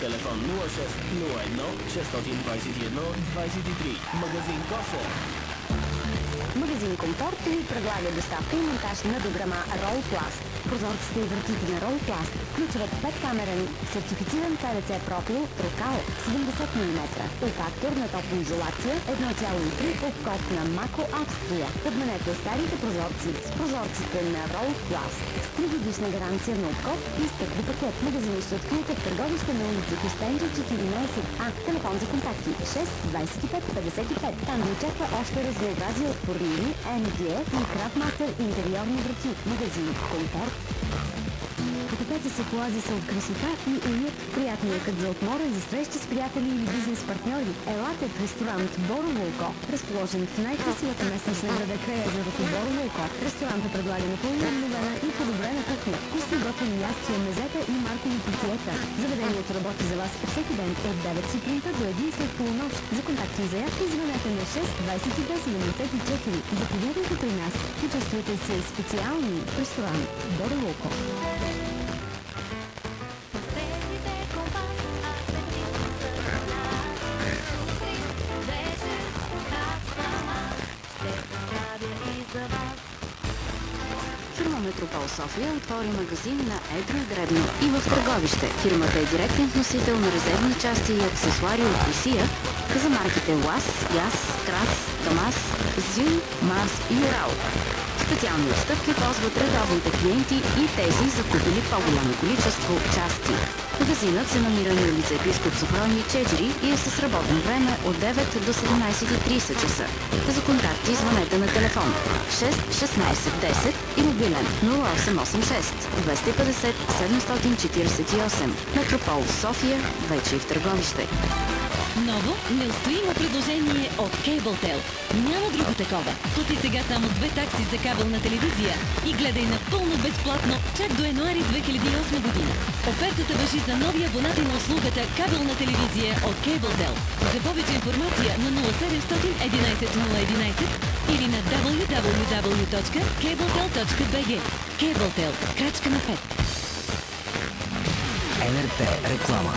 Телефон 0601 621 23. Магазин Косър. Магазин Комфорт ви предлага доставка и монтаж на дограма Ролпласт. Прозорците и вратите на Ролпласт включват 5-камерен сертифициран PVC профил Рокал 70 мм, фактор на топлоизолация 1,3, обкод на Мако Австрия. Подменете старите прозорци с прозорците на Ролпласт. С 3-годишна гаранция на обкод и стъкли пакет. Магазини ще откриете в Търговище на улица Костенджа 14А. Телефон за контакти 6 25 55. Там ви очаква още разнообразие от фурнини, MDF и Крафтмастер интериорни врати. Магазин Комфорт. Потопете се по Оазиса от красота и уют. Приятният кът за отмора и за срещи с приятели или бизнес партньори. Елате в ресторант Боро Вулко, разположен в най-красивата местност на града край езерото Боро Вулко. Ресторантът предлага напълно обновена и подобрена кухня, вкусни готвени ястия, мезета и маркови питиета. Заведението работи за вас всеки ден от 9 сутринта до 1 след полунощ. За контакти и заявки звънете на 6 22 74. Заповядайте при нас. Почувствайте се специални в ресторант Боро Вулко. Фирма Метропол София отвори магазин на едро и дребно и в Търговище. Фирмата е директен вносител на резервни части и аксесуари от Русия за марките ЛАС, ЯС, КРАС, КАМАЗ, ЗЮ, МАЗ и Урал. Специални отстъпки ползват редовните клиенти и тези, закупили по-голямо количество части. Магазинът се намира на улица Епископ Софроний 4 и е с работно време от 9 до 17:30 часа. За контакти звънете на телефон 6 16 10 и мобилен 0886 250 748. Метропол София, вече и в Търговище. Ново, неустоимо предложение от Cabletel. Няма друго такова. Плати сега само 2 такси за кабелна телевизия и гледай напълно безплатно чак до януари 2008 година. Офертата важи за нови абонати на услугата кабелна телевизия от Cabletel. За повече информация на 0700 11 011 или на www.cabletel.bg. Cabletel. Крачка напред. НРТ реклама.